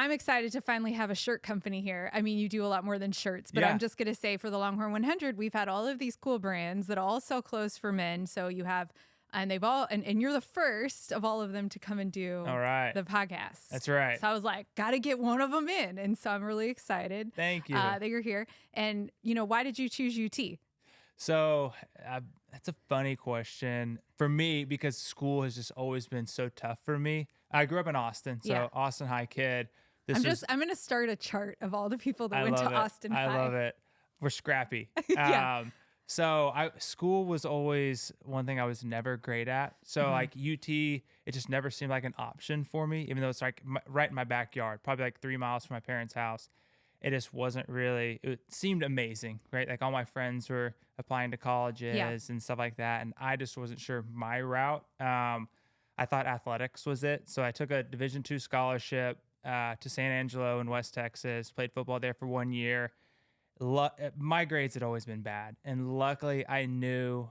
I'm excited to finally have a shirt company here. I mean, you do a lot more than shirts, but Yeah. I'm just going to say for the Longhorn 100, we've had all of these cool brands that all sell clothes for men. So you have, and they've all, and you're the first of all of them to come and do All right. the podcast. That's right. So I was like, got to get one of them in. And so I'm really excited. Thank you. That you're here. And, why did you choose UT? So that's a funny question for me because school has just always been so tough for me. I grew up in Austin, so Austin High kid. I'm going to start a chart of all the people that I went to love it. Austin High. I love it. We're scrappy. Yeah. So school was always one thing I was never great at. So like UT, it just never seemed like an option for me, even though it's like right in my backyard, probably like 3 miles from my parents' house. It just wasn't really, it seemed amazing, right? Like all my friends were applying to colleges and stuff like that. And I just wasn't sure my route. I thought athletics was it. So I took a Division II scholarship to San Angelo in West Texas, played football there for 1 year. My grades had always been bad. And luckily I knew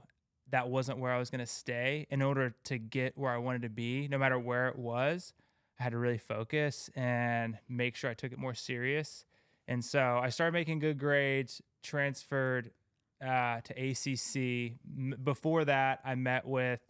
that wasn't where I was going to stay. In order to get where I wanted to be, no matter where it was, I had to really focus and make sure I took it more serious. And so I started making good grades, transferred to ACC. Before that, I met with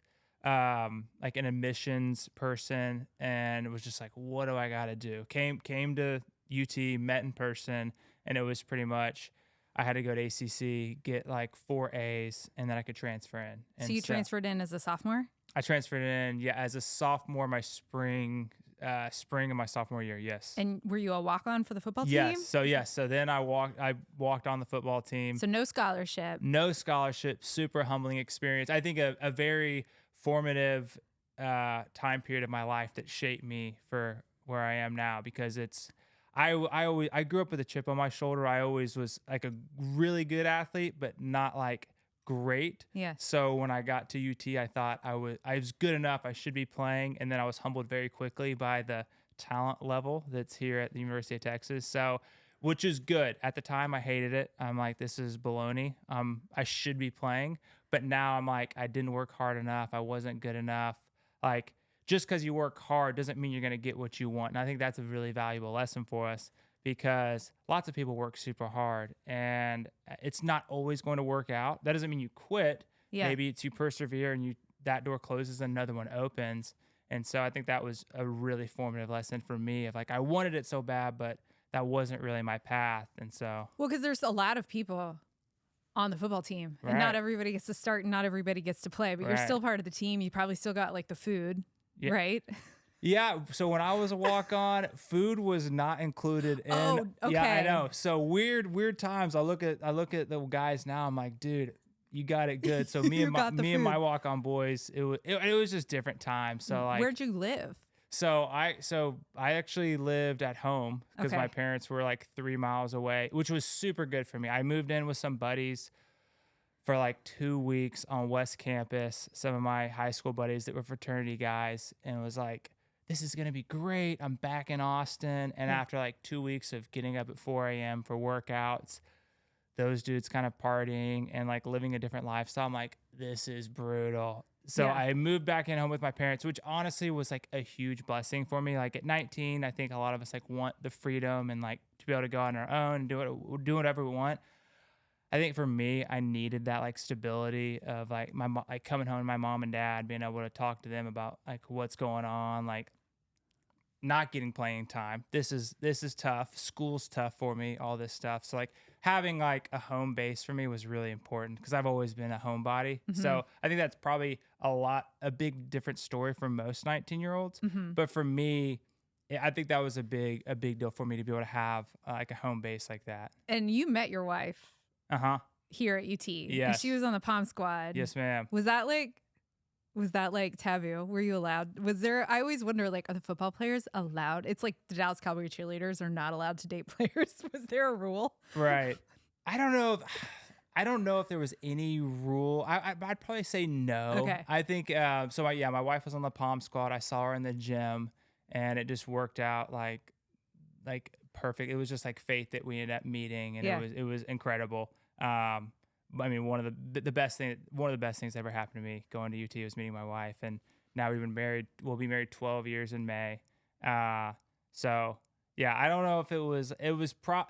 like an admissions person and was just like, what do I got to do? Came to UT, met in person, and it was pretty much I had to go to ACC, get like 4 A's, and then I could transfer in. And so you transferred in as a sophomore? I transferred in, as a sophomore, my spring of my sophomore year, yes. And were you a walk-on for the football team? Yes. So then I walked on the football team. So no scholarship. No scholarship, super humbling experience. I think a very formative time period of my life that shaped me for where I am now because I grew up with a chip on my shoulder. I always was like a really good athlete, but not like great. Yeah. So when I got to UT, I thought I was good enough. I should be playing. And then I was humbled very quickly by the talent level that's here at the University of Texas. So, which is good. At the time, I hated it. I'm like, this is baloney. I should be playing. But now I'm like, I didn't work hard enough. I wasn't good enough. Like, just because you work hard doesn't mean you're going to get what you want. And I think that's a really valuable lesson for us. Because lots of people work super hard and it's not always going to work out. That doesn't mean you quit. Yeah. Maybe it's you persevere and that door closes and another one opens. And so I think that was a really formative lesson for me of like, I wanted it so bad, but that wasn't really my path. And so. Well, because there's a lot of people on the football team and not everybody gets to start and not everybody gets to play, but you're still part of the team. You probably still got like the food, right? Yeah, so when I was a walk-on, food was not included in. Oh, okay. Yeah, I know. So weird times. I look at the guys now. I'm like, dude, you got it good. So me and my walk-on boys, it was just different times. So like, where'd you live? So I actually lived at home because my parents were like 3 miles away, which was super good for me. I moved in with some buddies for like 2 weeks on West Campus. Some of my high school buddies that were fraternity guys, and it was like, this is going to be great. I'm back in Austin. And after like 2 weeks of getting up at 4 a.m. for workouts, those dudes kind of partying and like living a different lifestyle, I'm like, this is brutal. So I moved back in home with my parents, which honestly was like a huge blessing for me. Like at 19, I think a lot of us like want the freedom and like to be able to go on our own and do whatever we want. I think for me, I needed that like stability of like like coming home to my mom and dad, being able to talk to them about like what's going on, like not getting playing time. This is tough. School's tough for me, all this stuff. So like having like a home base for me was really important because I've always been a homebody. Mm-hmm. So I think that's probably a big different story for most 19-year-olds. Mm-hmm. But for me, I think that was a big deal for me to be able to have like a home base like that. And you met your wife here at UT. Yes. And she was on the Palm Squad. Yes, ma'am. Was that like taboo? Were you allowed? I always wonder, like, are the football players allowed? It's like the Dallas Cowboy cheerleaders are not allowed to date players. Was there a rule? Right. I don't know if there was any rule. I'd probably say no. Okay. I think, my wife was on the Palm Squad. I saw her in the gym and it just worked out like perfect. It was just like fate that we ended up meeting and it was incredible. I mean, one of the best things that ever happened to me going to UT was meeting my wife, and now we've been married. We'll be married 12 years in May. So Yeah, I don't know if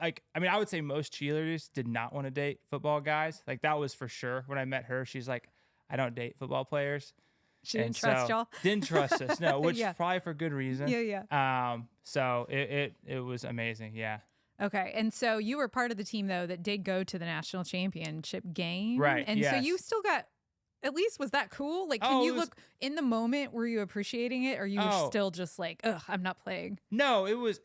like, I mean, I would say most cheerleaders did not want to date football guys. Like, that was for sure. When I met her, she's like, I don't date football players. She And didn't trust so y'all. didn't trust us. No, which Yeah. probably for good reason. Yeah. So it was amazing. Yeah. Okay. And so you were part of the team, though, that did go to the national championship game. Right. And so you Yes. still got, at least, was that cool? Like, can Oh, you look in the moment, were you appreciating it? Or you were Oh. still just like, ugh, I'm not playing? No, it was,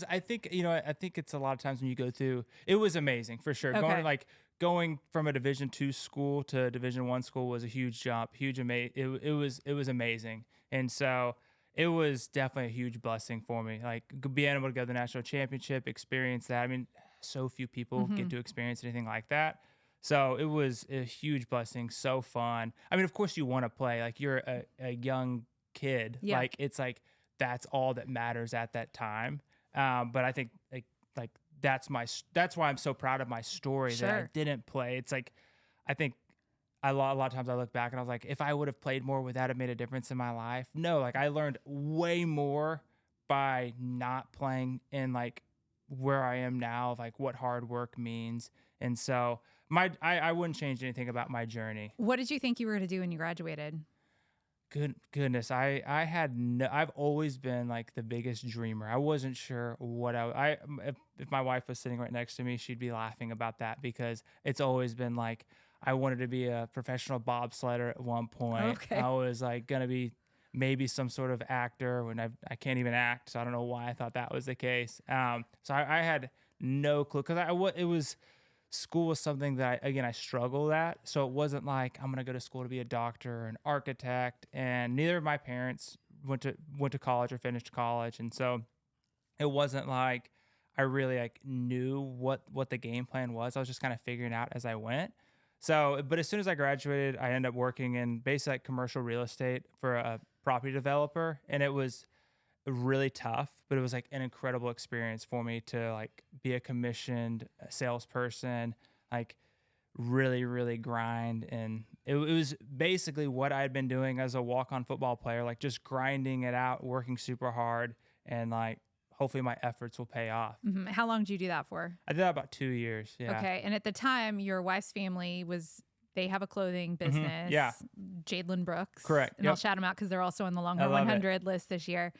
I think, I think it's a lot of times when you go through, it was amazing for sure. Okay. Going from a Division II school to a Division I school was a huge jump, it was amazing. And so it was definitely a huge blessing for me. Like, being able to go to the national championship, experience that. I mean, so few people get to experience anything like that. So it was a huge blessing, so fun. I mean, of course you want to play. Like, you're a young kid. Yeah. Like, it's like that's all that matters at that time. But I think like that's why I'm so proud of my story that I Sure. didn't play. It's like, I think a lot of times I look back and I was like, if I would have played more, would that have made a difference in my life? No, like, I learned way more by not playing, and like where I am now, of like what hard work means. And so I wouldn't change anything about my journey. What did you think you were going to do when you graduated? Goodness, I've always been like the biggest dreamer. I wasn't sure what if my wife was sitting right next to me, she'd be laughing about that, because it's always been like, I wanted to be a professional bobsledder at one point. Okay. I was like gonna be maybe some sort of actor, when I can't even act, so I don't know why I thought that was the case. So I had no clue, because school was something that I struggled at. So it wasn't like I'm going to go to school to be a doctor or an architect. And neither of my parents went to college or finished college. And so it wasn't like I really like knew what the game plan was. I was just kind of figuring it out as I went. So, but as soon as I graduated, I ended up working in basically like commercial real estate for a property developer. And it was really tough, but it was like an incredible experience for me to like be a commissioned salesperson, like really, really grind. And it was basically what I had been doing as a walk-on football player, like just grinding it out, working super hard, and like hopefully my efforts will pay off. Mm-hmm. How long did you do that for? I did that about 2 years. Yeah. Okay. And at the time, your wife's family they have a clothing business. Yeah. Jadlin Brooks. Correct. And I'll shout them out because they're also on the Longhorn 100 list this year.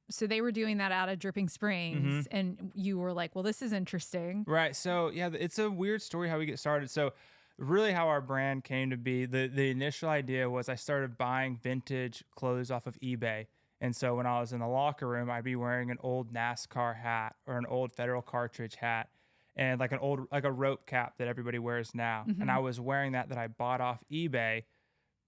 So they were doing that out of Dripping Springs, and you were like, well, this is interesting. Right. So yeah, it's a weird story how we get started. So really how our brand came to be, the initial idea was I started buying vintage clothes off of eBay. And so when I was in the locker room, I'd be wearing an old NASCAR hat or an old Federal Cartridge hat, and like a rope cap that everybody wears now. And I was wearing that I bought off eBay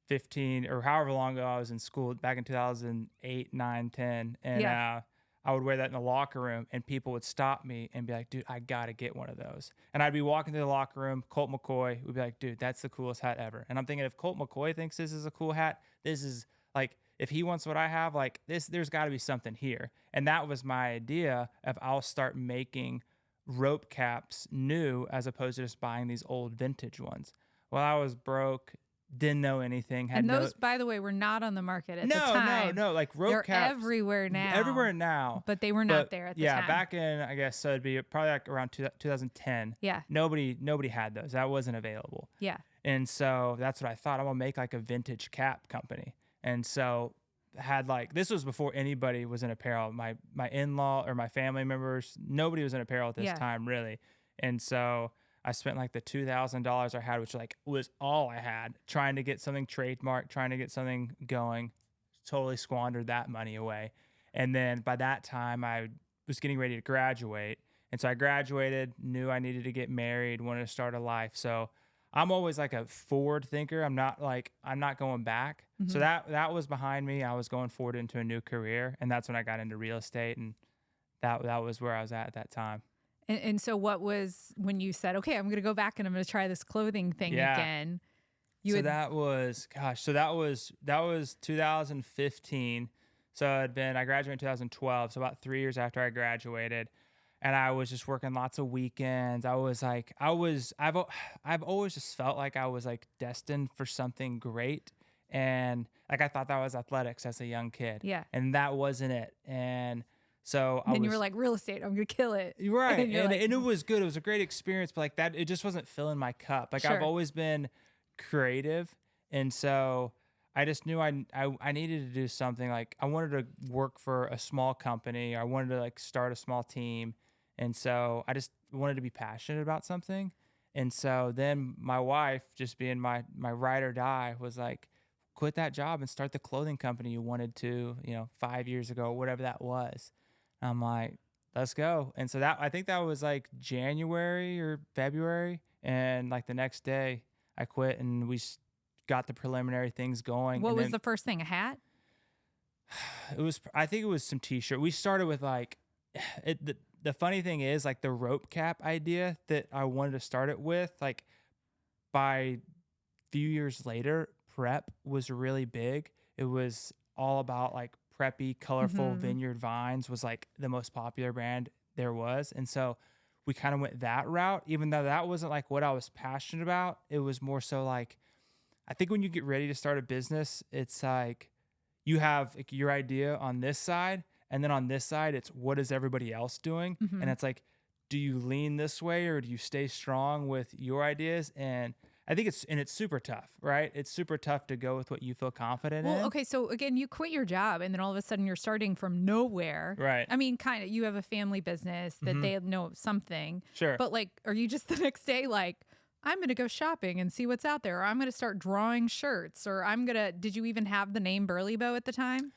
15 or however long ago I was in school, back in 2008, 9, 10. And I would wear that in the locker room, and people would stop me and be like, dude, I got to get one of those. And I'd be walking through the locker room. Colt McCoy would be like, dude, that's the coolest hat ever. And I'm thinking, if Colt McCoy thinks this is a cool hat, this is like, if he wants what I have, like this, there's got to be something here. And that was my idea of, I'll start making rope caps new as opposed to just buying these old vintage ones. Well, I was broke, didn't know anything. And those, by the way, were not on the market at the time. No. Like rope caps. They're everywhere now. Everywhere now. But they were not there at the time. Yeah, back in, I guess, so it'd be probably like around 2010. Yeah. Nobody had those. That wasn't available. Yeah. And so that's what I thought. I'm going to make like a vintage cap company. And so had like, this was before anybody was in apparel. My in-law or my family members, nobody was in apparel at this time, really. And so I spent like the $2,000 I had, which like was all I had, trying to get something trademarked, trying to get something going. Totally squandered that money away. And then by that time, I was getting ready to graduate. And so I graduated, knew I needed to get married, wanted to start a life. So I'm always like a forward thinker. I'm not going back. So that was behind me. I was going forward into a new career. And that's when I got into real estate. And that was where I was at that time. And so what was, when you said, okay, I'm going to go back and I'm going to try this clothing thing again? That was 2015. So I graduated in 2012. So about 3 years after I graduated, and I was just working lots of weekends. I've always just felt like I was like destined for something great. And like, I thought that was athletics as a young kid. Yeah. And that wasn't it. And So Then you were like, real estate, I'm gonna kill it. right, and like, it was good. It was a great experience, but like that, it just wasn't filling my cup. Like I've sure. always been creative, and so I just knew I needed to do something. Like I wanted to work for a small company. I wanted to like start a small team, and so I just wanted to be passionate about something. And so then my wife, just being my ride or die, was like, quit that job and start the clothing company you wanted to, 5 years ago, whatever that was. I'm like, let's go. And so that, I think that was like January or February. And like the next day I quit and got the preliminary things going. What And was then the first thing? A hat? I think it was some t-shirt. We started with like, the funny thing is like the rope cap idea that I wanted to start it with, like by few years later, prep was really big. It was all about like preppy, colorful Mm-hmm. vineyard vines was like the most popular brand there was. And so we kind of went that route, even though that wasn't like what I was passionate about. It was more so like, I think when you get ready to start a business, it's like you have like your idea on this side. And then on this side, it's what is everybody else doing? Mm-hmm. And it's like, do you lean this way or do you stay strong with your ideas? And I think it's super tough, right? It's super tough to go with what you feel confident Well, in. okay, so again, you quit your job and then all of a sudden you're starting from nowhere. Right. I mean, kind of, you have a family business that Mhm. they know something. Sure. But like, are you just the next day like, I'm going to go shopping and see what's out there, or I'm going to start drawing shirts, or did you even have the name Burlebo at the time?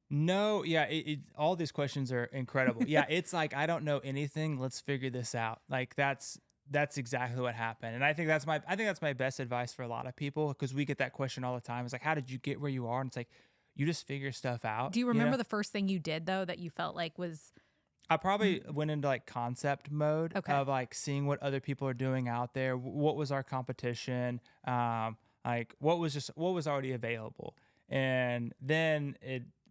No, yeah, all these questions are incredible. Yeah, it's like I don't know anything. Let's figure this out. Like that's exactly what happened. And I think that's my best advice for a lot of people, because we get that question all the time. It's like, how did you get where you are? And it's like, you just figure stuff out. Do you remember the first thing you did though that you felt like was I probably went into like concept mode okay? of like seeing what other people are doing out there. What was our competition? Like what was already available. And then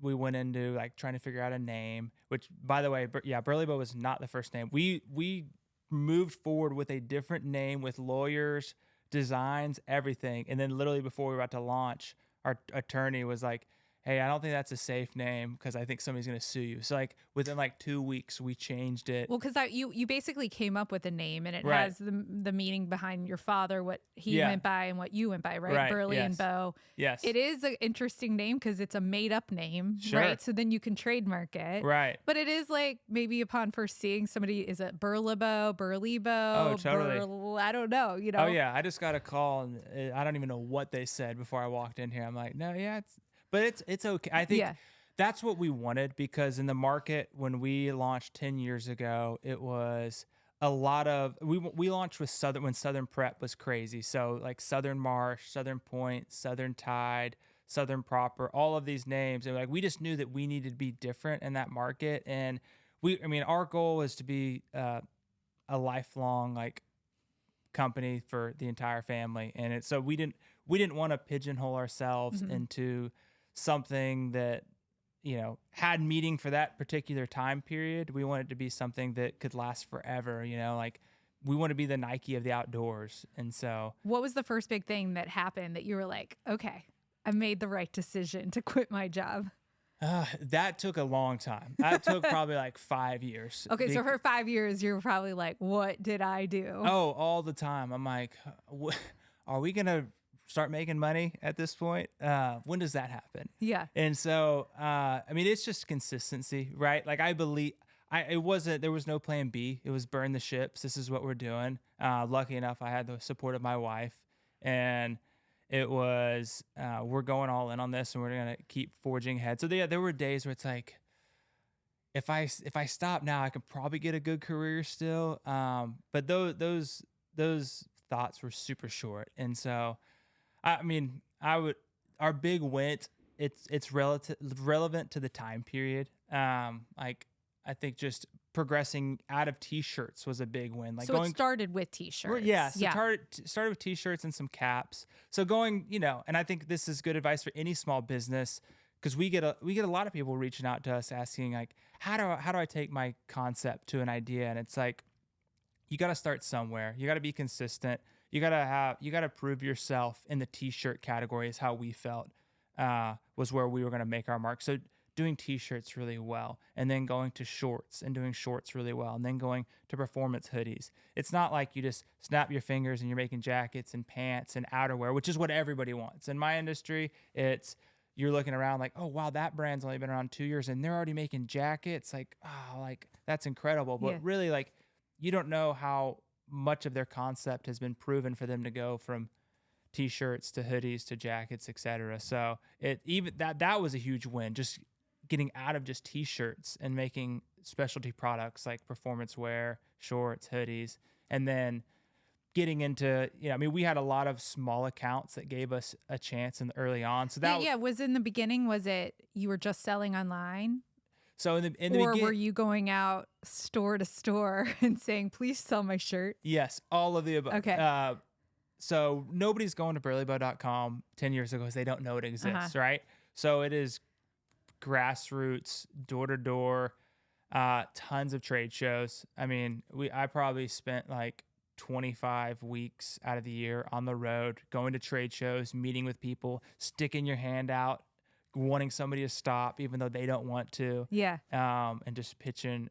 we went into like trying to figure out a name, which by the way, Burlebo was not the first name. We moved forward with a different name with lawyers, designs, everything. And then literally before we were about to launch, our attorney was like, hey, I don't think that's a safe name because I think somebody's going to sue you. So like within like 2 weeks, we changed it. Well, because you basically came up with a name and it Right. has the meaning behind your father, what he Yeah. went by and what you went by, right? Right, Burley and yes. Bo. Yes. It is an interesting name because it's a made up name, Sure. right? So then you can trademark it. Right. But it is like maybe upon first seeing somebody, is it Burlebo, Oh, totally. I don't know, you know? Oh yeah, I just got a call and I don't even know what they said before I walked in here. I'm like, no, yeah, it's okay. I think Yeah. that's what we wanted, because in the market when we launched 10 years ago, it was a lot of we launched with when Southern Prep was crazy. So like Southern Marsh, Southern Point, Southern Tide, Southern Proper, all of these names, and like we just knew that we needed to be different in that market. And our goal was to be a lifelong like company for the entire family. And so we didn't want to pigeonhole ourselves into something that had meaning for that particular time period. We want it to be something that could last forever. Like we want to be the Nike of the outdoors. And so What was the first big thing that happened that you were like, okay, I made the right decision to quit my job? that took a long time. That took probably like 5 years. Okay, so for 5 years, you were probably like, what did I do? Oh, all the time. I'm like, are we going to start making money at this point? When does that happen? Yeah. And so, it's just consistency, right? Like there was no plan B. It was burn the ships. This is what we're doing. Lucky enough, I had the support of my wife, and it was, we're going all in on this and we're going to keep forging ahead. So there were days where it's like, if I stop now, I could probably get a good career still. But those thoughts were super short. And so, our big went, it's relevant to the time period. I think just progressing out of t-shirts was a big win. Like so it started with t-shirts. Yeah. So started with t-shirts and some caps. So going, and I think this is good advice for any small business, because we get a lot of people reaching out to us asking like, how do I take my concept to an idea? And it's like, you got to start somewhere. You got to be consistent. You got to prove yourself in the t-shirt category is how we felt, was where we were going to make our mark. So doing t-shirts really well, and then going to shorts and doing shorts really well, and then going to performance hoodies. It's not like you just snap your fingers and you're making jackets and pants and outerwear, which is what everybody wants. In my industry, it's you're looking around like, oh wow, that brand's only been around 2 years and they're already making jackets. Like, oh, like that's incredible. But really, like, you don't know how much of their concept has been proven for them to go from t-shirts to hoodies to jackets, etc. So it even that was a huge win, just getting out of just t-shirts and making specialty products like performance wear, shorts, hoodies, and then getting into, I mean, we had a lot of small accounts that gave us a chance in early on. So that was in the beginning, was it you were just selling online? So in the beginning, were you going out store to store and saying, please sell my shirt? Yes, all of the above. Okay. So nobody's going to burlebo.com 10 years ago because they don't know it exists, right? So it is grassroots, door to door, tons of trade shows. I mean, I probably spent like 25 weeks out of the year on the road, going to trade shows, meeting with people, sticking your hand out, wanting somebody to stop even though they don't want to. Yeah. And just pitching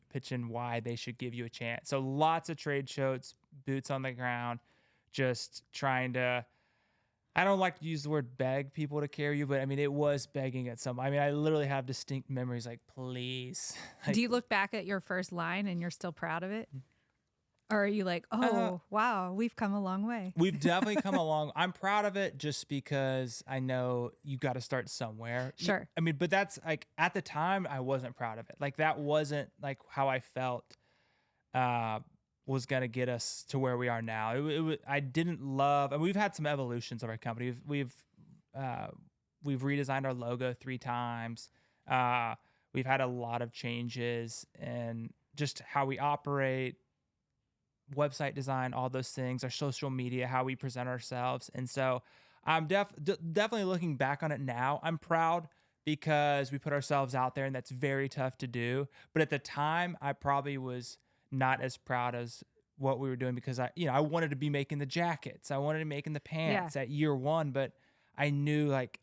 why they should give you a chance. So lots of trade shows, boots on the ground, just trying to, I don't like to use the word beg people to carry you, but I mean, it was begging at some, I mean, I literally have distinct memories like, please. Like, do you look back at your first line and you're still proud of it? Or are you like, oh, wow, we've come a long way? We've definitely come along. I'm proud of it just because I know you got to start somewhere. Sure. I mean, but that's like, at the time, I wasn't proud of it. Like, that wasn't like how I felt was going to get us to where we are now. I didn't love, and we've had some evolutions of our company. We've redesigned our logo 3 times. We've had a lot of changes in just how we operate, website design, all those things, our social media, how we present ourselves. And so I'm definitely looking back on it now. I'm proud because we put ourselves out there, and that's very tough to do. But at the time, I probably was not as proud as what we were doing because I wanted to be making the jackets. I wanted to be making the pants at year 1, but I knew like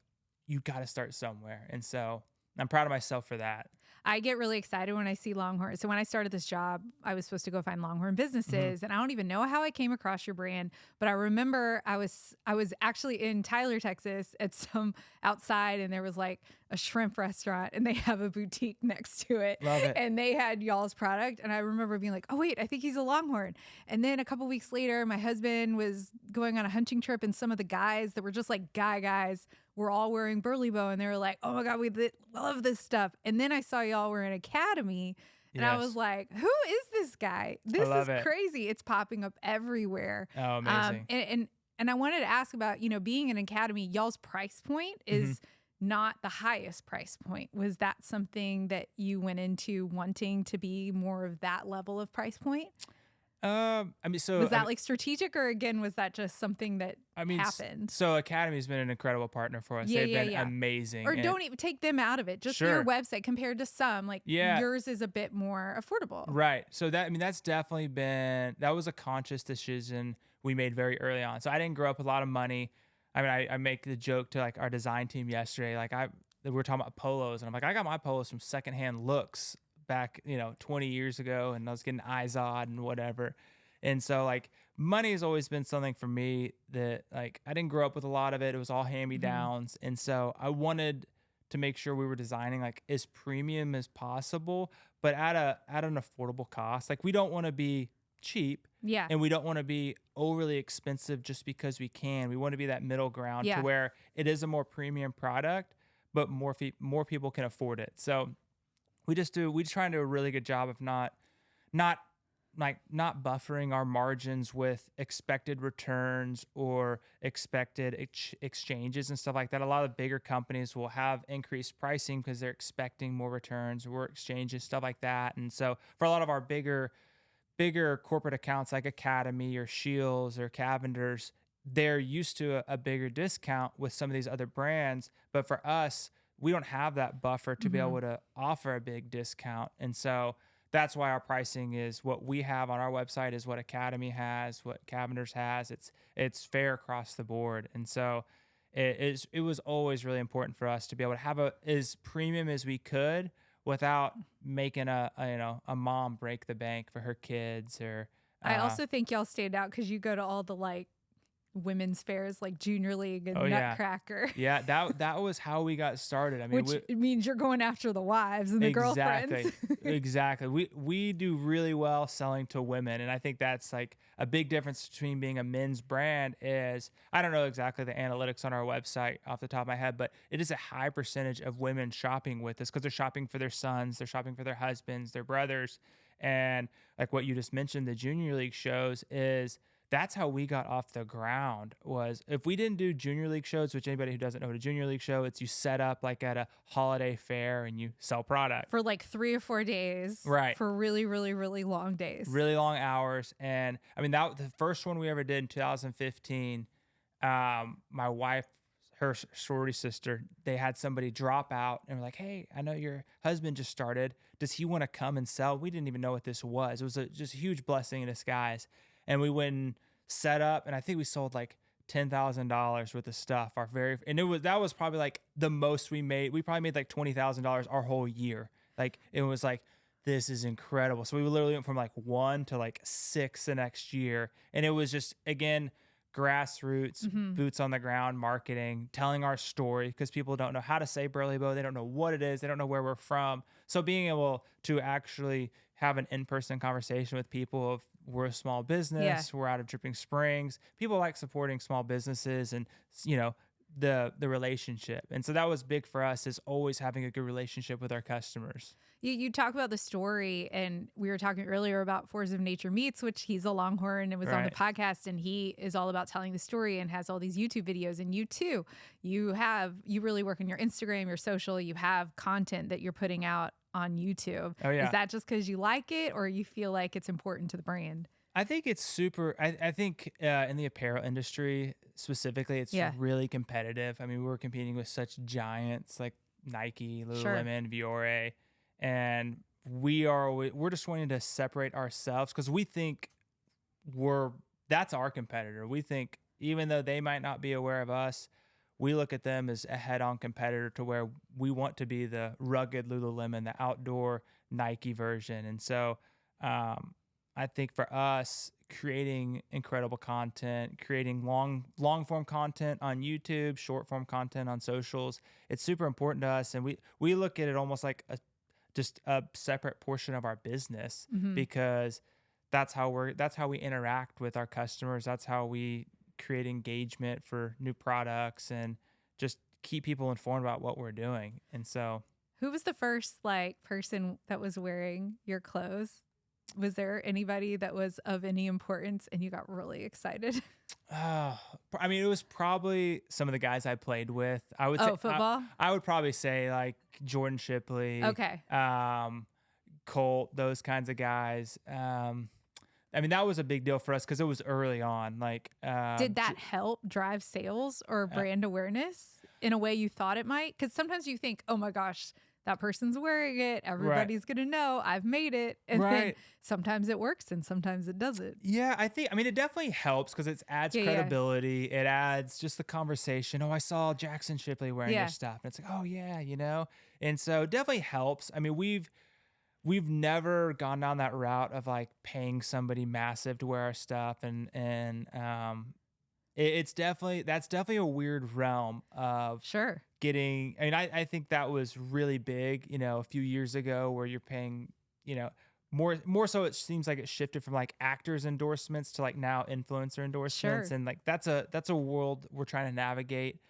you got to start somewhere. And so I'm proud of myself for that. I get really excited when I see Longhorn. So when I started this job, I was supposed to go find Longhorn businesses, and I don't even know how I came across your brand, but I remember I was actually in Tyler, Texas at some outside, and there was like a shrimp restaurant, and they have a boutique next to it. Love it. And they had y'all's product, and I remember being like, oh wait, I think he's a Longhorn. And then a couple weeks later, my husband was going on a hunting trip, and some of the guys that were just like guys were all wearing Burlebo, and they were like, oh my God, we love this stuff. And then I saw y'all were in Academy, and I was like, who is this guy? This is crazy. It's popping up everywhere. Oh, amazing. And I wanted to ask about, being in Academy, y'all's price point is not the highest price point. Was that something that you went into wanting to be more of that level of price point? I mean, so was that like strategic, or again, was that just something that happened? So Academy's been an incredible partner for us. They've been amazing. Or don't even take them out of it. Just your website compared to some, like yours is a bit more affordable. Right. So that's definitely that was a conscious decision we made very early on. So I didn't grow up with a lot of money. I mean, I make the joke to like our design team yesterday. Like we were talking about polos, and I'm like, I got my polos from secondhand Looks back 20 years ago, and I was getting Izod and whatever. And so like money has always been something for me that like I didn't grow up with a lot of it. It was all hand-me-downs. And so I wanted to make sure we were designing like as premium as possible, but at an affordable cost. Like we don't want to be cheap, and we don't want to be overly expensive just because we can. We want to be that middle ground to where it is a more premium product, but more people can afford it. So we try and do a really good job of not buffering our margins with expected returns or expected exchanges and stuff like that. A lot of bigger companies will have increased pricing because they're expecting more returns or exchanges, stuff like that. And so for a lot of our bigger corporate accounts like Academy or Shields or Cavenders, they're used to a bigger discount with some of these other brands. But for us, we don't have that buffer to be able to offer a big discount. And so that's why our pricing is what we have on our website is what Academy has, what Cavenders has. It's fair across the board. And so it was always really important for us to be able to have as premium as we could without making a mom break the bank for her kids or. I also think y'all stand out because you go to all the like women's fairs like Junior League and Nutcracker. Yeah, that was how we got started. I mean, which means you're going after the wives and the girlfriends. Exactly. We do really well selling to women, and I think that's like a big difference between being a men's brand is, I don't know exactly the analytics on our website off the top of my head, but it is a high percentage of women shopping with us because they're shopping for their sons, they're shopping for their husbands, their brothers. And like what you just mentioned, the Junior League shows is, that's how we got off the ground. Was if we didn't do Junior League shows, which anybody who doesn't know what a Junior League show, it's you set up like at a holiday fair and you sell product for like 3 or 4 days, right? For really, really, really long days, really long hours. And I mean, that the first one we ever did in 2015. My wife, her sorority sister, they had somebody drop out and were like, "Hey, I know your husband just started. Does he want to come and sell?" We didn't even know what this was. It was just a huge blessing in disguise. And we went and set up, and I think we sold like $10,000 worth of stuff. That was probably like the most we made. We probably made like $20,000 our whole year. Like it was like, this is incredible. So we literally went from like 1 to like 6 the next year, and it was just, again, grassroots, boots on the ground marketing, telling our story, because people don't know how to say Burlebo. They don't know what it is. They don't know where we're from. So being able to actually have an in-person conversation with people of, we're a small business, we're out of Dripping Springs. People like supporting small businesses and, the relationship. And so that was big for us, is always having a good relationship with our customers. You talk about the story, and we were talking earlier about Force of Nature Meats, which he's a Longhorn and was on the podcast, and he is all about telling the story and has all these YouTube videos. And you too, you really work on your Instagram, your social, you have content that you're putting out on YouTube. Oh, yeah. Is that just because you like it, or you feel like it's important to the brand? I think it's super. I think in the apparel industry specifically, it's really competitive. I mean, we're competing with such giants like Nike, Lululemon, Viore, and we're just wanting to separate ourselves because we think that's our competitor. We think even though they might not be aware of us, we look at them as a head-on competitor, to where we want to be the rugged Lululemon, the outdoor Nike version. And so I think for us, creating incredible content, creating long form content on YouTube, short form content on socials, it's super important to us. And we look at it almost like just a separate portion of our business, because that's how we interact with our customers. That's how we create engagement for new products and just keep people informed about what we're doing. And so, who was the first person that was wearing your clothes? Was there anybody that was of any importance and you got really excited? I mean, it was probably some of the guys I played with. I would say football. I would probably say like Jordan Shipley, okay, Colt, those kinds of guys. I mean, that was a big deal for us because it was early on. Like, did that help drive sales or brand awareness in a way you thought it might? Because sometimes you think, oh my gosh, that person's wearing it, everybody's gonna know I've made it. And then sometimes it works and sometimes it doesn't. Yeah, I mean, it definitely helps because it adds credibility. It adds just the conversation. Oh, I saw Jackson Shipley wearing your stuff. And it's like, oh yeah, And so it definitely helps. I mean, we've never gone down that route of like paying somebody massive to wear our stuff. And that's definitely a weird realm of getting. I mean, I think that was really big, a few years ago, where you're paying, more so. It seems like it shifted from like actors endorsements to like now influencer endorsements, and like that's a world we're trying to navigate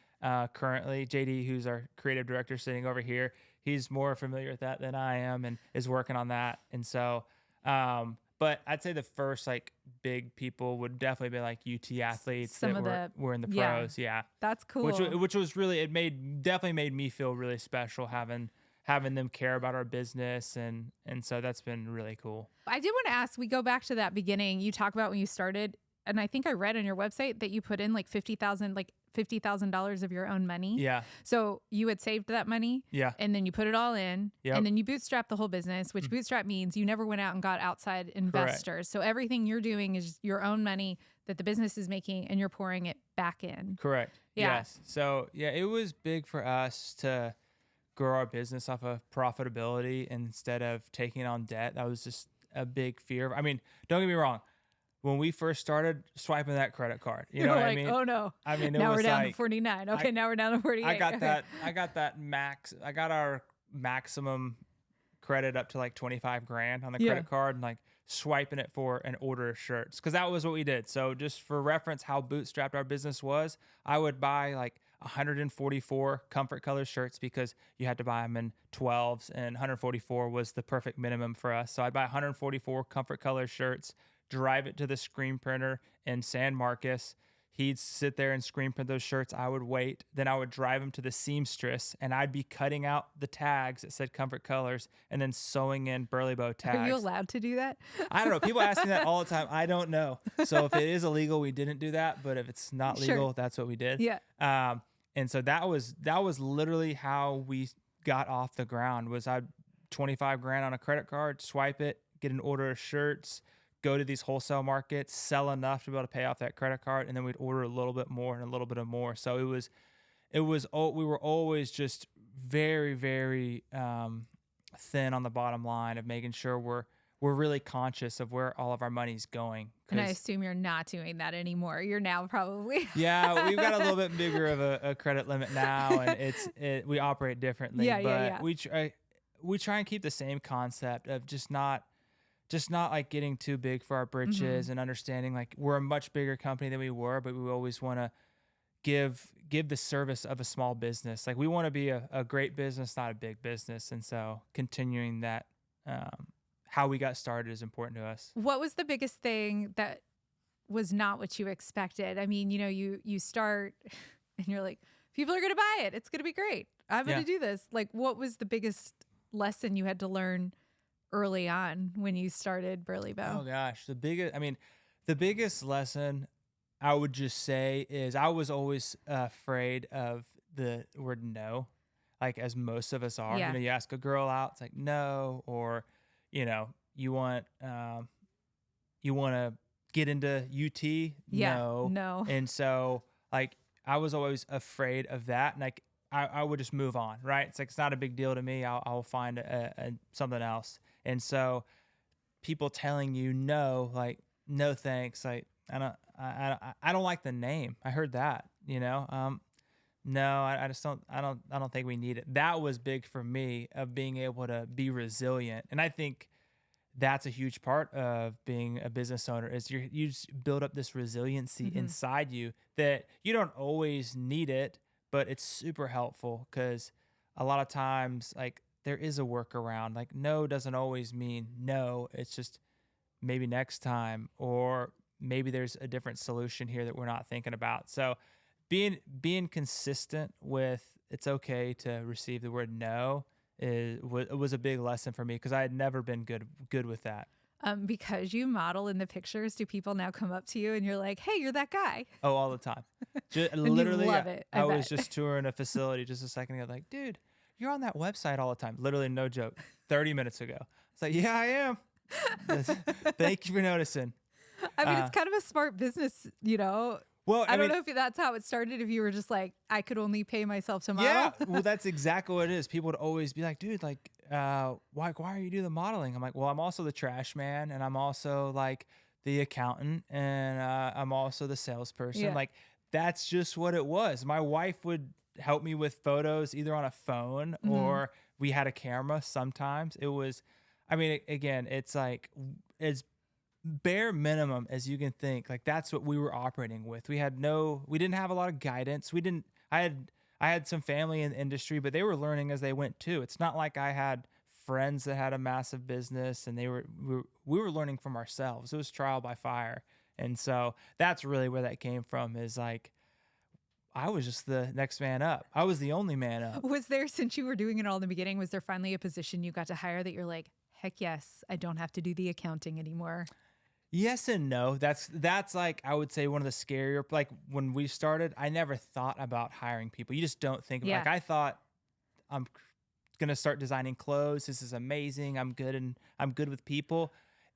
currently. JD, who's our creative director sitting over here, he's more familiar with that than I am and is working on that. And so, but I'd say the first like big people would definitely be like UT athletes that were in the pros. Yeah. That's cool. Which was really, definitely made me feel really special having them care about our business. And so that's been really cool. I did want to ask, we go back to that beginning. You talk about when you started, and I think I read on your website that you put in like 50,000, like $50,000 of your own money. Yeah. So you had saved that money. Yeah. And then you put it all in. Yep. And then you bootstrap the whole business, which bootstrap means you never went out and got outside investors. Correct. So everything you're doing is your own money that the business is making, and you're pouring it back in. Correct. Yeah. Yes. So yeah, it was big for us to grow our business off of profitability instead of taking on debt. That was just a big fear. I mean, don't get me wrong. When we first started swiping that credit card, you know what I mean? Oh no. I mean, it now was we're down like, to 49. Okay, now we're down to 48. I got okay. that. I got that max. I got our maximum credit up to like 25 grand on the credit card, and like swiping it for an order of shirts, because that was what we did. So just for reference, how bootstrapped our business was, I would buy like 144 Comfort Colors shirts because you had to buy them in 12s, and 144 was the perfect minimum for us. So I'd buy 144 Comfort Colors shirts, drive it to the screen printer in San Marcos. He'd sit there and screen print those shirts. I would wait. Then I would drive them to the seamstress, and I'd be cutting out the tags that said Comfort Colors and then sewing in Burlebo tags. Are you allowed to do that? I don't know. People ask me that all the time. I don't know. So if it is illegal, we didn't do that. But if it's not legal, that's what we did. Yeah. And so that was literally how we got off the ground. Was I'd 25 grand on a credit card, swipe it, get an order of shirts, go to these wholesale markets, sell enough to be able to pay off that credit card, and then we'd order a little bit more and a little bit of more. So we were always just very, very thin on the bottom line of making sure we're really conscious of where all of our money's going. And I assume you're not doing that anymore. You're now probably. Yeah, we've got a little bit bigger of a credit limit now, and we operate differently. But we try and keep the same concept of just not like getting too big for our britches, and understanding like we're a much bigger company than we were, but we always want to give the service of a small business. Like we want to be a great business, not a big business. And so continuing that, how we got started is important to us. What was the biggest thing that was not what you expected? I mean, you start and you're like, people are going to buy it. It's going to be great. I'm going to do this. Like, what was the biggest lesson you had to learn early on when you started Burlebo? Oh gosh, the biggest lesson I would just say is I was always afraid of the word no, like as most of us are. Yeah. You ask a girl out, it's like no, or you want to get into UT, no. And so like I was always afraid of that, and like I would just move on, right? It's like it's not a big deal to me. I'll find something else. And so people telling you no, like no thanks, like I don't like the name. I heard that, no, I just don't think we need it. That was big for me, of being able to be resilient. And I think that's a huge part of being a business owner, is you just build up this resiliency inside you that you don't always need it, but it's super helpful, because a lot of times like there is a workaround. Like no doesn't always mean no. It's just maybe next time, or maybe there's a different solution here that we're not thinking about. So being consistent with it's okay to receive the word no was a big lesson for me, because I had never been good with that. Because you model in the pictures, do people now come up to you and you're like, hey, you're that guy? Oh, all the time. Literally, you love it. I was just touring a facility just a second ago, like, dude, you're on that website all the time. Literally, no joke. 30 minutes ago. It's like, yeah, I am. Thank you for noticing. I mean, it's kind of a smart business, Well, I don't know if that's how it started. If you were just like, I could only pay myself to model. Yeah, well, that's exactly what it is. People would always be like, dude, like, why are you doing the modeling? I'm like, well, I'm also the trash man, and I'm also like the accountant, and I'm also the salesperson. Yeah. Like, that's just what it was. My wife would help me with photos either on a phone or we had a camera sometimes. It was, I mean, again, it's like as bare minimum as you can think. Like that's what we were operating with. We didn't have a lot of guidance. I had some family in the industry, but they were learning as they went too. It's not like I had friends that had a massive business, and we were learning from ourselves. It was trial by fire. And so that's really where that came from, is like, I was just the next man up. I was the only man up. Was there, since you were doing it all in the beginning, was there finally a position you got to hire that you're like, heck yes, I don't have to do the accounting anymore? Yes and no. That's like, I would say, one of the scarier, like when we started, I never thought about hiring people. You just don't think Yeah. like, I thought I'm gonna start designing clothes. This is amazing. I'm good with people.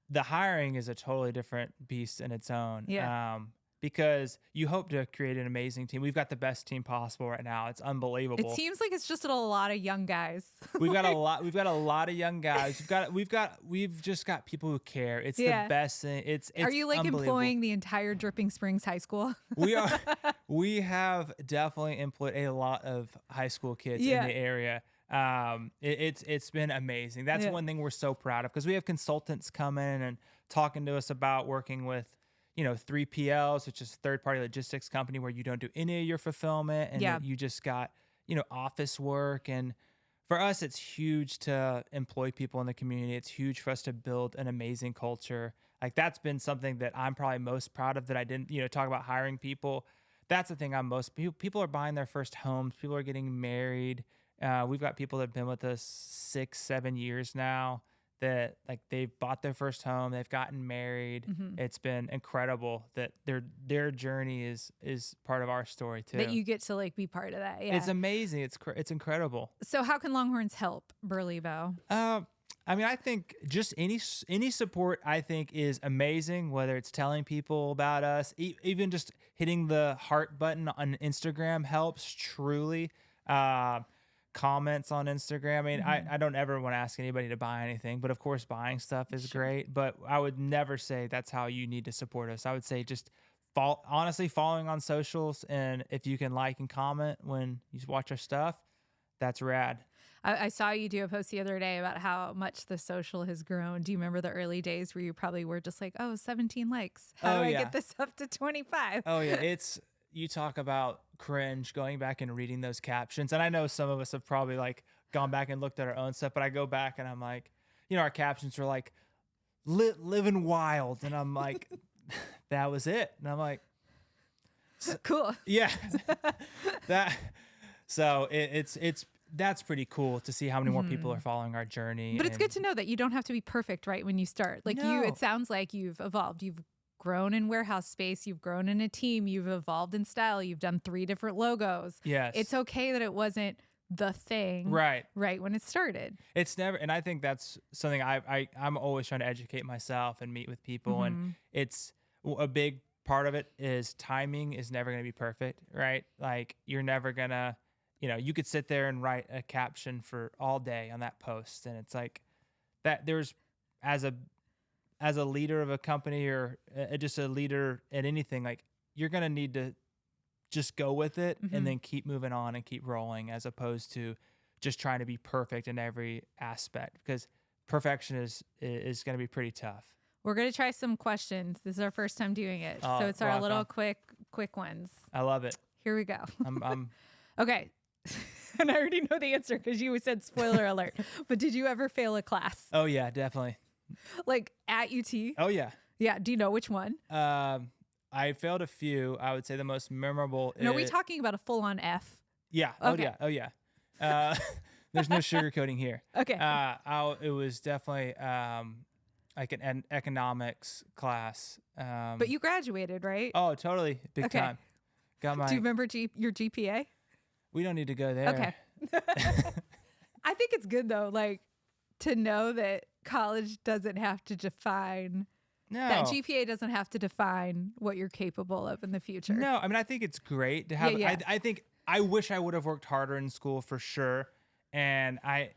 The hiring is a totally different beast in its own. Yeah. Because you hope to create an amazing team. We've got the best team possible right now. It's It unbelievable. seems like it's just a lot of young guys. We've got a lot. We've got a lot of young guys. We've just got people who care. It's Yeah. the best thing. It's Are you like unbelievable. employing the entire Dripping Springs High School? We are. We have definitely employed a lot of high school kids Yeah. in the area. It's been amazing. That's Yeah. one thing we're so proud of, because we have consultants come in and talking to us about working with, 3PLs, which is a third-party logistics company where you don't do any of your fulfillment, and Yeah. you just got, office work. And for us, it's huge to employ people in the community. It's huge for us to build an amazing culture. Like, that's been something that I'm probably most proud of, that I didn't, talk about hiring people. That's the thing I'm most, people are buying their first homes. People are getting married. We've got people that have been with us 6-7 years now, that like they've bought their first home, they've gotten married. Mhm. It's been incredible that their journey is part of our story too. That you get to like be part of that. Yeah. It's amazing. It's incredible. So how can Longhorns help Burlebo? I mean, I think just any support, I think, is amazing. Whether it's telling people about us, even just hitting the heart button on Instagram helps truly. Comments on Instagram. I mean, I don't ever want to ask anybody to buy anything, but of course buying stuff is great. But I would never say that's how you need to support us. I would say just honestly following on socials, and if you can like and comment when you watch our stuff, that's rad. I saw you do a post the other day about how much the social has grown. Do you remember the early days where you probably were just like, 17 likes. How do I get this up to 25? Oh yeah, you talk about cringe going back and reading those captions. And I know some of us have probably like gone back and looked at our own stuff, but I go back and I'm like, our captions were like living wild. And I'm like, that was it. And I'm like, cool. Yeah. So that's pretty cool to see how many more people are following our journey. But it's good to know that you don't have to be perfect right when you start. Like it sounds like you've evolved. You've grown in warehouse space. You've grown in a team. You've evolved in style. You've done 3 different logos. Yes. It's okay that it wasn't the thing right when it started. It's never, and I think that's something I'm always trying to educate myself and meet with people. And it's a big part of it is timing is never going to be perfect, right? Like you're never going to, you could sit there and write a caption for all day on that post. And it's like that there's, as a leader of a company or just a leader at anything, like you're going to need to just go with it and then keep moving on and keep rolling, as opposed to just trying to be perfect in every aspect, because perfection is going to be pretty tough. We're going to try some questions. This is our first time doing it. So it's our little quick ones. I love it. Here we go. I'm okay. And I already know the answer because you said spoiler alert, but did you ever fail a class? Oh yeah, definitely. Like at UT? Oh yeah. Yeah. Do you know which one? I failed a few. I would say the most memorable. No, are we talking about a full-on F? Yeah. Okay. Oh yeah. There's no sugarcoating here. Okay. It was definitely like an economics class. But you graduated, right? Oh, totally. Big time. Got my. Do you remember your GPA? We don't need to go there. Okay. I think it's good though, like to know that college doesn't have to define. No. That GPA doesn't have to define what you're capable of in the future. No, I mean, I think it's great to have. Yeah. I think I wish I would have worked harder in school for sure. And I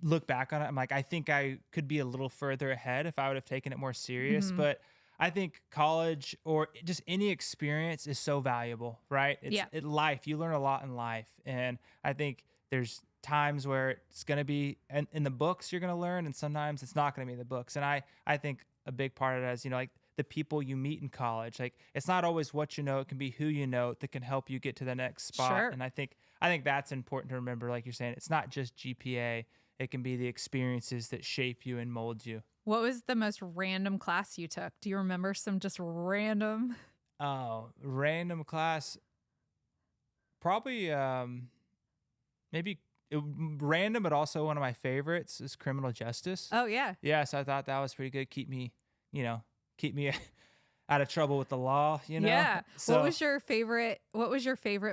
look back on it, I'm like, I think I could be a little further ahead if I would have taken it more serious. But I think college or just any experience is so valuable, right? It's life. You learn a lot in life. And I think there's times where it's going to be in the books you're going to learn, and sometimes it's not going to be in the books. And I think a big part of that is, like the people you meet in college, like it's not always what you know, it can be who you know that can help you get to the next spot. Sure. And I think that's important to remember. Like you're saying, it's not just GPA. It can be the experiences that shape you and mold you. What was the most random class you took? Do you remember some just random? Oh, random class. Probably maybe random, but also one of my favorites is criminal justice. Oh, yeah. Yeah, so I thought that was pretty good. Keep me, keep me out of trouble with the law, you know? Yeah. So, What was your favorite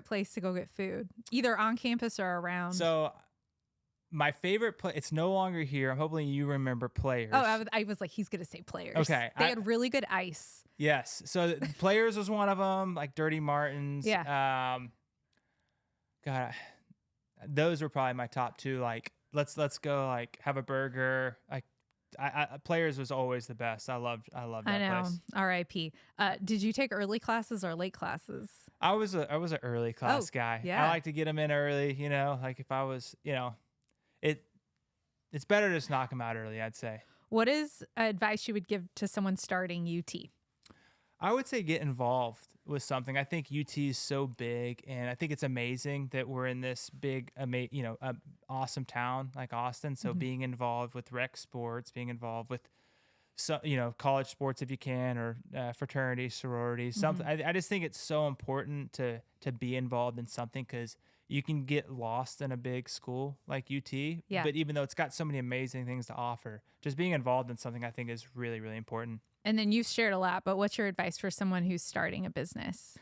place to go get food? Either on campus or around? So my favorite place, it's no longer here. I'm hoping you remember Players. Oh, I was like, he's going to say Players. Okay. They had really good ice. Yes. So Players was one of them, like Dirty Martins. Yeah. God, those were probably my top two. Like, let's go like have a burger. Like, Players was always the best. I loved that place. R.I.P. Did you take early classes or late classes? I was an early class guy. Yeah. I like to get them in early. You know, like if I was, you know, it's better to just knock them out early, I'd say. What is advice you would give to someone starting UT? I would say get involved with something. I think UT is so big, and I think it's amazing that we're in this big, awesome town like Austin. So being involved with rec sports, being involved with, college sports if you can, or fraternities, sororities, something. I just think it's so important to be involved in something, because you can get lost in a big school like UT. Yeah. But even though it's got so many amazing things to offer, just being involved in something I think is really, really important. And then you've shared a lot, but what's your advice for someone who's starting a business?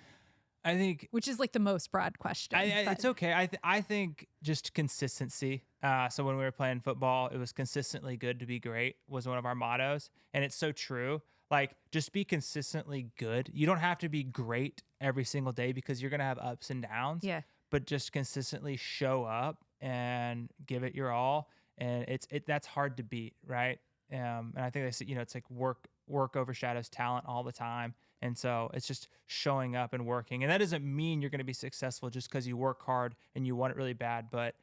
I think, which is like the most broad question. It's okay. I think just consistency. So when we were playing football, it was consistently good to be great was one of our mottos. And it's so true. Like, just be consistently good. You don't have to be great every single day, because you're going to have ups and downs. Yeah. But just consistently show up and give it your all. And that's hard to beat, right? And I think it's like work overshadows talent all the time. And so it's just showing up and working. And that doesn't mean you're going to be successful just because you work hard and you want it really bad, but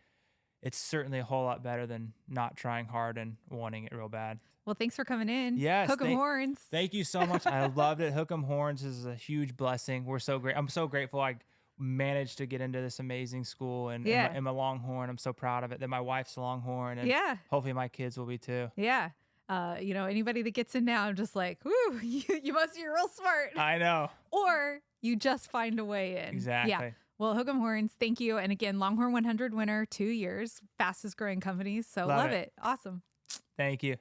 it's certainly a whole lot better than not trying hard and wanting it real bad. Well, thanks for coming in. Yes. Hook 'em horns. Thank you so much. I loved it. Hook 'em horns is a huge blessing. We're so great. I'm so grateful I managed to get into this amazing school, and I'm a Longhorn. I'm so proud of it that my wife's a Longhorn, and hopefully my kids will be too. Yeah. Anybody that gets in now, I'm just like, whoo, you must be real smart. I know. Or you just find a way in. Exactly. Yeah. Well, Hook 'em horns, thank you. And again, Longhorn 100 winner, 2 years, fastest growing companies. So love it. Awesome. Thank you.